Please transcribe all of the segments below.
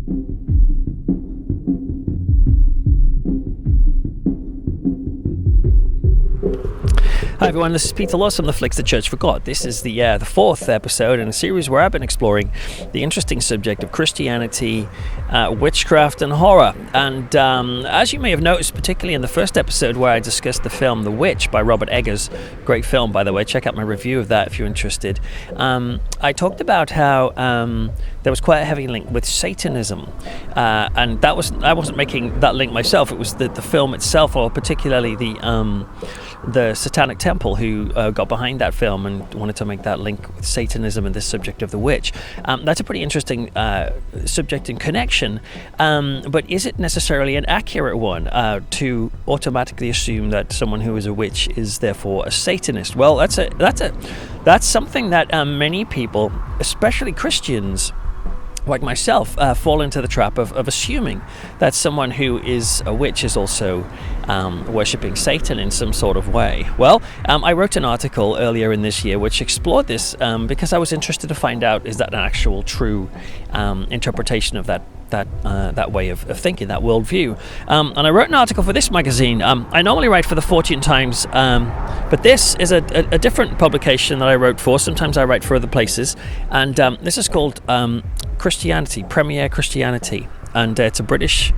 Hi everyone, this is Peter Laws from the Flicks the Church Forgot. This is the fourth episode in a series where I've been exploring the interesting subject of Christianity, witchcraft and horror. And as you may have noticed, particularly in the first episode where I discussed the film The Witch by Robert Eggers, great film by the way, check out my review of that if you're interested, I talked about how there was quite a heavy link with Satanism, and I wasn't making that link myself. It was the film itself, or particularly the Satanic Temple, who got behind that film and wanted to make that link with Satanism and this subject of the witch. That's a pretty interesting subject and connection, but is it necessarily an accurate one to automatically assume that someone who is a witch is therefore a Satanist? Well, that's something that many people, especially Christians like myself, fall into the trap of assuming that someone who is a witch is also worshipping Satan in some sort of way. Well, I wrote an article earlier in this year which explored this because I was interested to find out, is that an actual true interpretation of that way of thinking, that worldview. And I wrote an article for this magazine. I normally write for the Fortune Times, but this is a different publication that I wrote for. Sometimes I write for other places, and this is called Christianity, Premier Christianity, and it's a British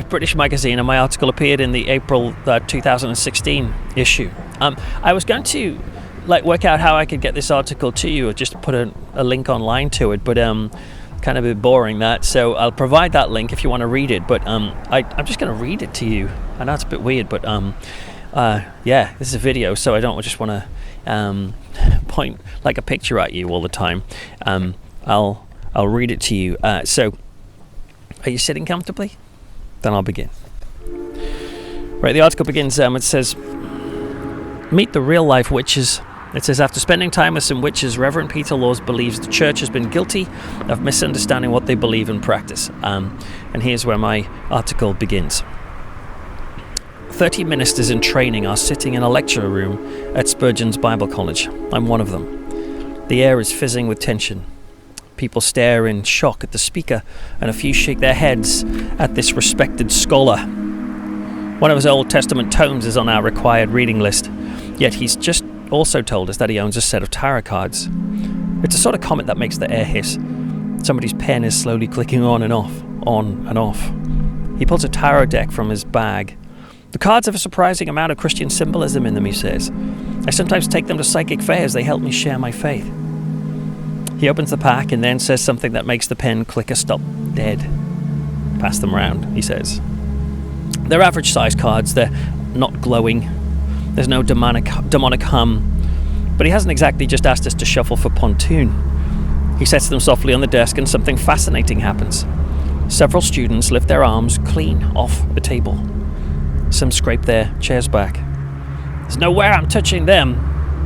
British magazine, and my article appeared in the April 2016 issue. I was going to work out how I could get this article to you, or just put a link online to it, but kind of a bit boring that, so I'll provide that link if you want to read it, but I'm just going to read it to you. I know it's a bit weird, but this is a video, so I don't just want to point like a picture at you all the time. I'll read it to you. So are you sitting comfortably? Then I'll begin. Right, the article begins, it says, "Meet the real life witches." It says, after spending time with some witches, Rev Peter Laws believes the church has been guilty of misunderstanding what they believe and practice. And here's where my article begins. 30 ministers in training are sitting in a lecture room at Spurgeon's Bible College. I'm one of them. The air is fizzing with tension. People stare in shock at the speaker, and a few shake their heads at this respected scholar. One of his Old Testament tomes is on our required reading list, yet he's just also told us that he owns a set of tarot cards. It's a sort of comment that makes the air hiss. Somebody's pen is slowly clicking on and off, on and off. He pulls a tarot deck from his bag. The cards have a surprising amount of Christian symbolism in them, he says. I sometimes take them to psychic fairs. They help me share my faith. He opens the pack and then says something that makes the pen clicker stop dead. Pass them round, he says. They're average size cards. They're not glowing. There's no demonic hum. But he hasn't exactly just asked us to shuffle for pontoon. He sets them softly on the desk and something fascinating happens. Several students lift their arms clean off the table. Some scrape their chairs back. "There's nowhere I'm touching them,"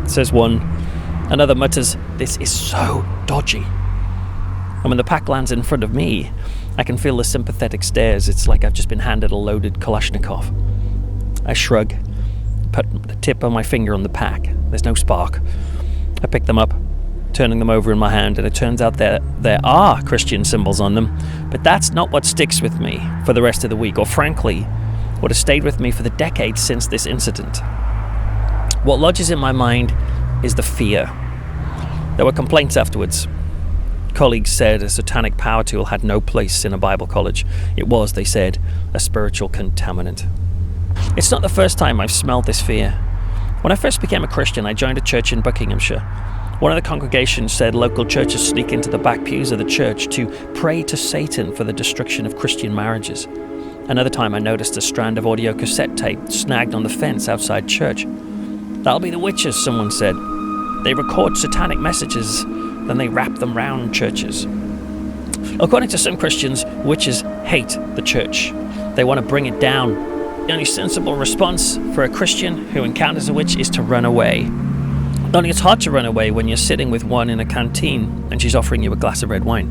says one. Another mutters, "This is so dodgy." And when the pack lands in front of me, I can feel the sympathetic stares. It's like I've just been handed a loaded Kalashnikov. I shrug, put the tip of my finger on the pack. There's no spark. I pick them up, turning them over in my hand, and it turns out there are Christian symbols on them, but that's not what sticks with me for the rest of the week, or frankly, what has stayed with me for the decades since this incident. What lodges in my mind is the fear. There were complaints afterwards. Colleagues said a satanic power tool had no place in a Bible college. It was, they said, a spiritual contaminant. It's not the first time I've smelled this fear. When I first became a Christian, I joined a church in Buckinghamshire. One of the congregations said local churches sneak into the back pews of the church to pray to Satan for the destruction of Christian marriages. Another time I noticed a strand of audio cassette tape snagged on the fence outside church. "That'll be the witches," someone said. "They record satanic messages, then they wrap them round churches." According to some Christians, witches hate the church. They want to bring it down. The only sensible response for a Christian who encounters a witch is to run away. Only it's hard to run away when you're sitting with one in a canteen and she's offering you a glass of red wine.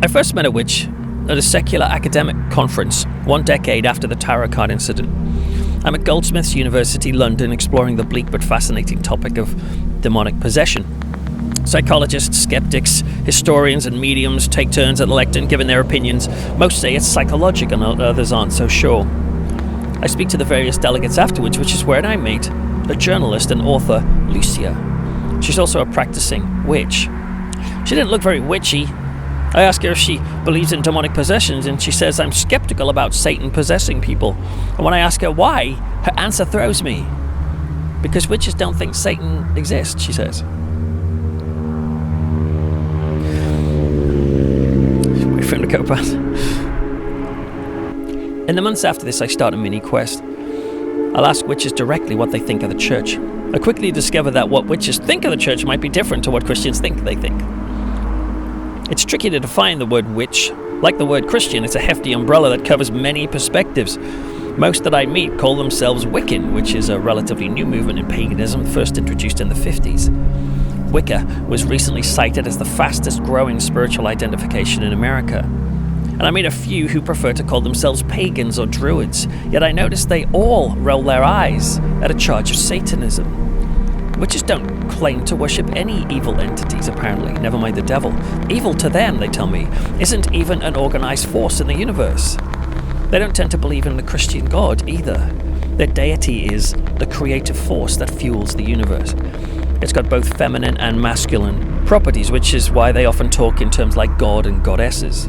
I first met a witch at a secular academic conference 1 decade after the tarot card incident. I'm at Goldsmiths University, London, exploring the bleak but fascinating topic of demonic possession. Psychologists, skeptics, historians and mediums take turns at the lectern giving their opinions. Most say it's psychological and others aren't so sure. I speak to the various delegates afterwards, which is where I meet a journalist and author, Lucia. She's also a practicing witch. She didn't look very witchy. I ask her if she believes in demonic possessions, and she says I'm skeptical about Satan possessing people. And when I ask her why, her answer throws me. Because witches don't think Satan exists, she says. Wait for him to go past. In the months after this, I start a mini quest. I'll ask witches directly what they think of the church. I quickly discover that what witches think of the church might be different to what Christians think they think. It's tricky to define the word witch. Like the word Christian, it's a hefty umbrella that covers many perspectives. Most that I meet call themselves Wiccan, which is a relatively new movement in paganism, first introduced in the 50s. Wicca was recently cited as the fastest growing spiritual identification in America. And I meet a few who prefer to call themselves pagans or druids, yet I notice they all roll their eyes at a charge of Satanism. Witches don't claim to worship any evil entities, apparently, never mind the devil. Evil to them, they tell me, isn't even an organized force in the universe. They don't tend to believe in the Christian God either. Their deity is the creative force that fuels the universe. It's got both feminine and masculine properties, which is why they often talk in terms like God and goddesses.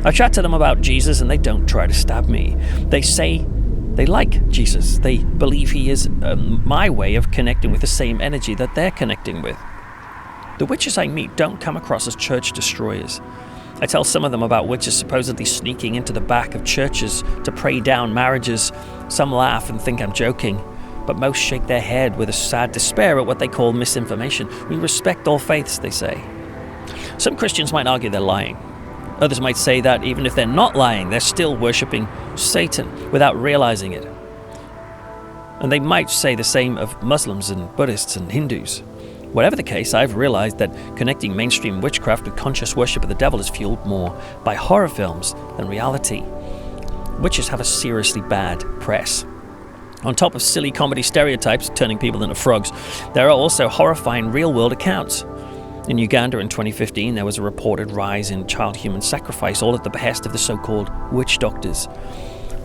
I chat to them about Jesus and they don't try to stab me. They say they like Jesus. They believe he is my way of connecting with the same energy that they're connecting with. The witches I meet don't come across as church destroyers. I tell some of them about witches supposedly sneaking into the back of churches to pray down marriages. Some laugh and think I'm joking, but most shake their head with a sad despair at what they call misinformation. We respect all faiths, they say. Some Christians might argue they're lying. Others might say that even if they're not lying, they're still worshipping Satan without realizing it. And they might say the same of Muslims and Buddhists and Hindus. Whatever the case, I've realized that connecting mainstream witchcraft with conscious worship of the devil is fueled more by horror films than reality. Witches have a seriously bad press. On top of silly comedy stereotypes turning people into frogs, there are also horrifying real-world accounts. In Uganda in 2015, there was a reported rise in child human sacrifice, all at the behest of the so-called witch doctors.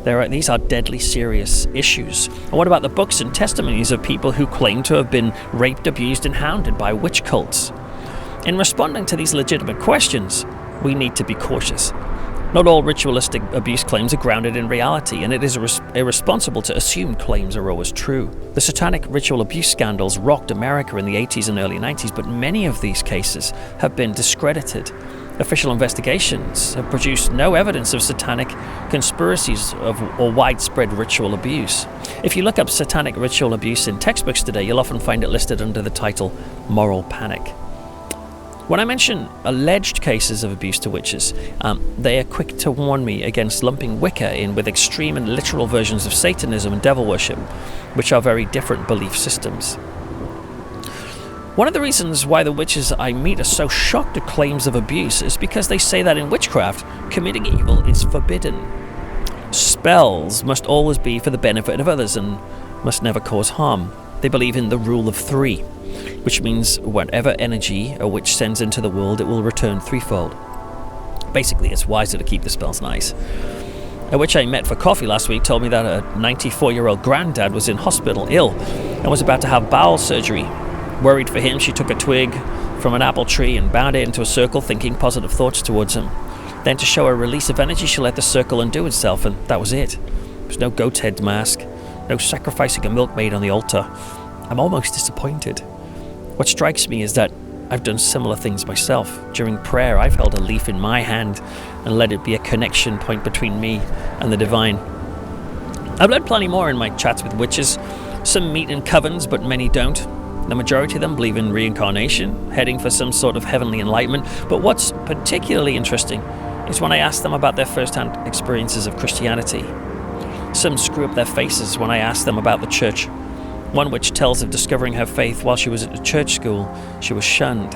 These are deadly serious issues. And what about the books and testimonies of people who claim to have been raped, abused, and hounded by witch cults? In responding to these legitimate questions, we need to be cautious. Not all ritualistic abuse claims are grounded in reality, and it is irresponsible to assume claims are always true. The satanic ritual abuse scandals rocked America in the 80s and early 90s, but many of these cases have been discredited. Official investigations have produced no evidence of satanic conspiracies or widespread ritual abuse. If you look up satanic ritual abuse in textbooks today, you'll often find it listed under the title Moral Panic. When I mention alleged cases of abuse to witches, they are quick to warn me against lumping Wicca in with extreme and literal versions of Satanism and devil worship, which are very different belief systems. One of the reasons why the witches I meet are so shocked at claims of abuse is because they say that in witchcraft, committing evil is forbidden. Spells must always be for the benefit of others and must never cause harm. They believe in the rule of three, which means whatever energy a witch sends into the world, it will return threefold. Basically, it's wiser to keep the spells nice. A witch I met for coffee last week told me that a 94-year-old granddad was in hospital ill and was about to have bowel surgery. Worried for him, she took a twig from an apple tree and bound it into a circle, thinking positive thoughts towards him. Then, to show a release of energy, she let the circle undo itself, and that was it. There was no goat's head mask, no sacrificing a milkmaid on the altar. I'm almost disappointed. What strikes me is that I've done similar things myself. During prayer, I've held a leaf in my hand and let it be a connection point between me and the divine. I've learned plenty more in my chats with witches. Some meet in covens, but many don't. The majority of them believe in reincarnation, heading for some sort of heavenly enlightenment. But what's particularly interesting is when I ask them about their first-hand experiences of Christianity. Some screw up their faces when I ask them about the church. One witch tells of discovering her faith while she was at a church school. She was shunned.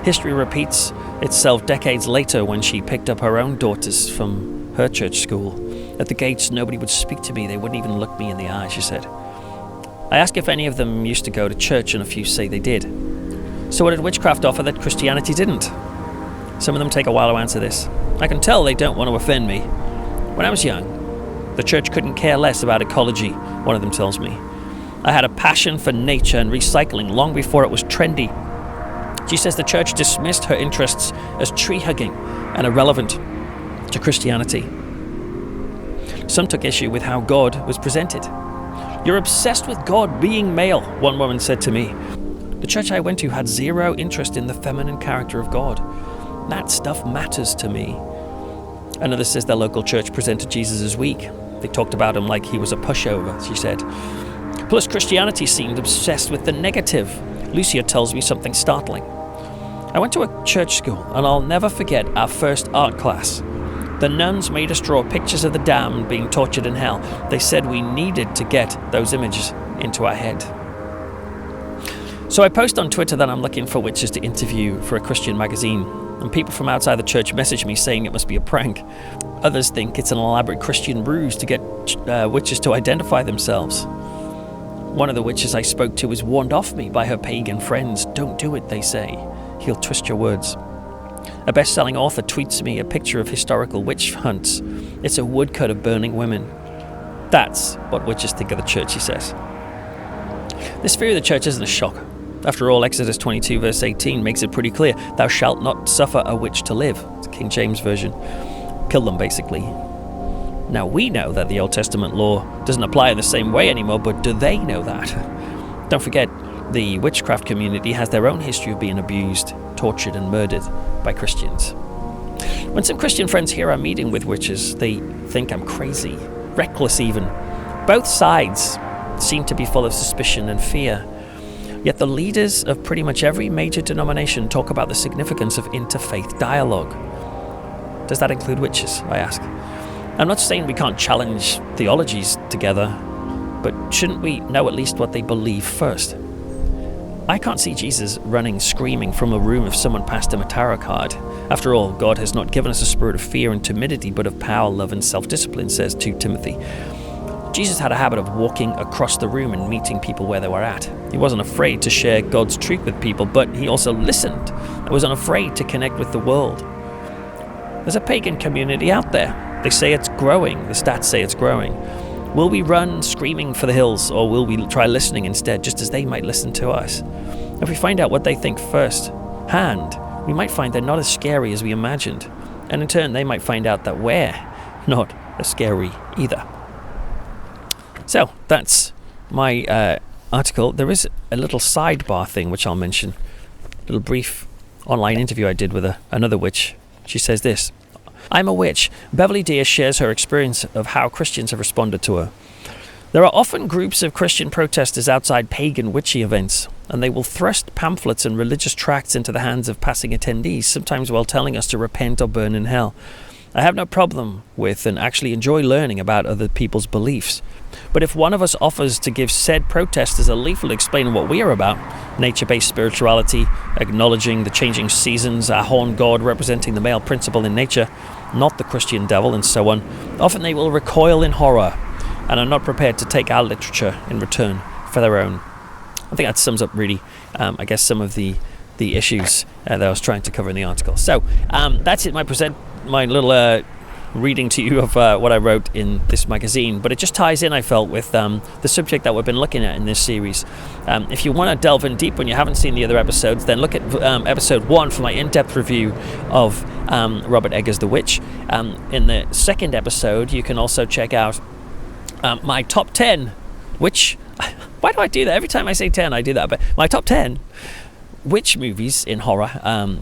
History repeats itself decades later when she picked up her own daughters from her church school. At the gates, nobody would speak to me. They wouldn't even look me in the eye, she said. I ask if any of them used to go to church, and a few say they did. So what did witchcraft offer that Christianity didn't? Some of them take a while to answer this. I can tell they don't want to offend me. When I was young, the church couldn't care less about ecology, one of them tells me. I had a passion for nature and recycling long before it was trendy. She says the church dismissed her interests as tree-hugging and irrelevant to Christianity. Some took issue with how God was presented. You're obsessed with God being male, one woman said to me. The church I went to had zero interest in the feminine character of God. That stuff matters to me. Another says their local church presented Jesus as weak. They talked about him like he was a pushover, she said. Plus, Christianity seemed obsessed with the negative. Lucia tells me something startling. I went to a church school, and I'll never forget our first art class. The nuns made us draw pictures of the damned being tortured in hell. They said we needed to get those images into our head. So I post on Twitter that I'm looking for witches to interview for a Christian magazine, and people from outside the church message me saying it must be a prank. Others think it's an elaborate Christian ruse to get witches to identify themselves. One of the witches I spoke to was warned off me by her pagan friends. Don't do it, they say. He'll twist your words. A best-selling author tweets me a picture of historical witch hunts. It's a woodcut of burning women. That's what witches think of the church, he says. This fear of the church isn't a shock. After all, Exodus 22 verse 18 makes it pretty clear, thou shalt not suffer a witch to live. It's King James Version. Kill them, basically. Now, we know that the Old Testament law doesn't apply in the same way anymore, but do they know that? Don't forget, the witchcraft community has their own history of being abused, tortured, and murdered by Christians. When some Christian friends hear I'm meeting with witches, they think I'm crazy, reckless even. Both sides seem to be full of suspicion and fear. Yet the leaders of pretty much every major denomination talk about the significance of interfaith dialogue. Does that include witches, I ask? I'm not saying we can't challenge theologies together, but shouldn't we know at least what they believe first? I can't see Jesus running screaming from a room if someone passed him a tarot card. After all, God has not given us a spirit of fear and timidity, but of power, love, and self-discipline, says 2 Timothy. Jesus had a habit of walking across the room and meeting people where they were at. He wasn't afraid to share God's truth with people, but he also listened and was unafraid to connect with the world. There's a pagan community out there. They say it's growing. The stats say it's growing. Will we run screaming for the hills, or will we try listening instead, just as they might listen to us? If we find out what they think first hand, we might find they're not as scary as we imagined. And in turn, they might find out that we're not as scary either. So, that's my article. There is a little sidebar thing which I'll mention. A little brief online interview I did with another witch. She says this. I'm a witch. Beverly Diaz shares her experience of how Christians have responded to her. There are often groups of Christian protesters outside pagan witchy events, and they will thrust pamphlets and religious tracts into the hands of passing attendees, sometimes while telling us to repent or burn in hell. I have no problem with and actually enjoy learning about other people's beliefs. But if one of us offers to give said protesters a leaflet explaining what we are about, nature-based spirituality, acknowledging the changing seasons, our horned god representing the male principle in nature, not the Christian devil, and so on, often they will recoil in horror and are not prepared to take our literature in return for their own. I think that sums up really, I guess, some of the issues that I was trying to cover in the article. So that's it, my little reading to you of what I wrote in this magazine, but it just ties in, I felt, with the subject that we've been looking at in this series. If you want to delve in deep when you haven't seen the other episodes, then look at episode 1 for my in-depth review of Robert Eggers' The Witch. In the second episode, you can also check out my top 10, which, why do I do that? Every time I say 10, I do that, but my top 10 witch movies in horror.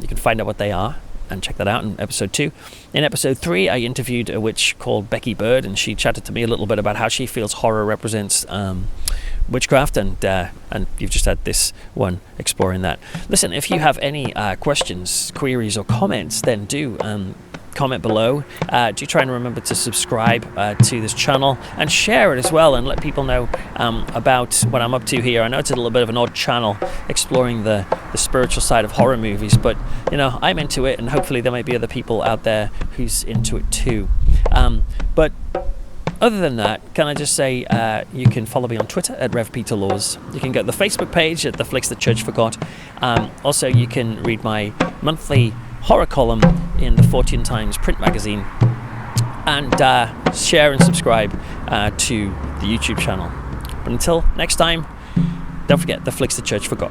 You can find out what they are and check that out in episode 2. In episode 3, I interviewed a witch called Becky Bird, and she chatted to me a little bit about how she feels horror represents witchcraft, and you've just had this one exploring that. Listen, if you have any questions, queries, or comments, then do comment below. Do try and remember to subscribe to this channel and share it as well, and let people know about what I'm up to here. I know it's a little bit of an odd channel exploring the spiritual side of horror movies, but you know, I'm into it, and hopefully there might be other people out there who's into it too. But Other than that, can I just say you can follow me on Twitter at Rev Peter Laws. You can go to the Facebook page at The Flicks the Church Forgot. Also, you can read my monthly horror column in the Fortune Times print magazine. And share and subscribe to the YouTube channel. But until next time, don't forget The Flicks the Church Forgot.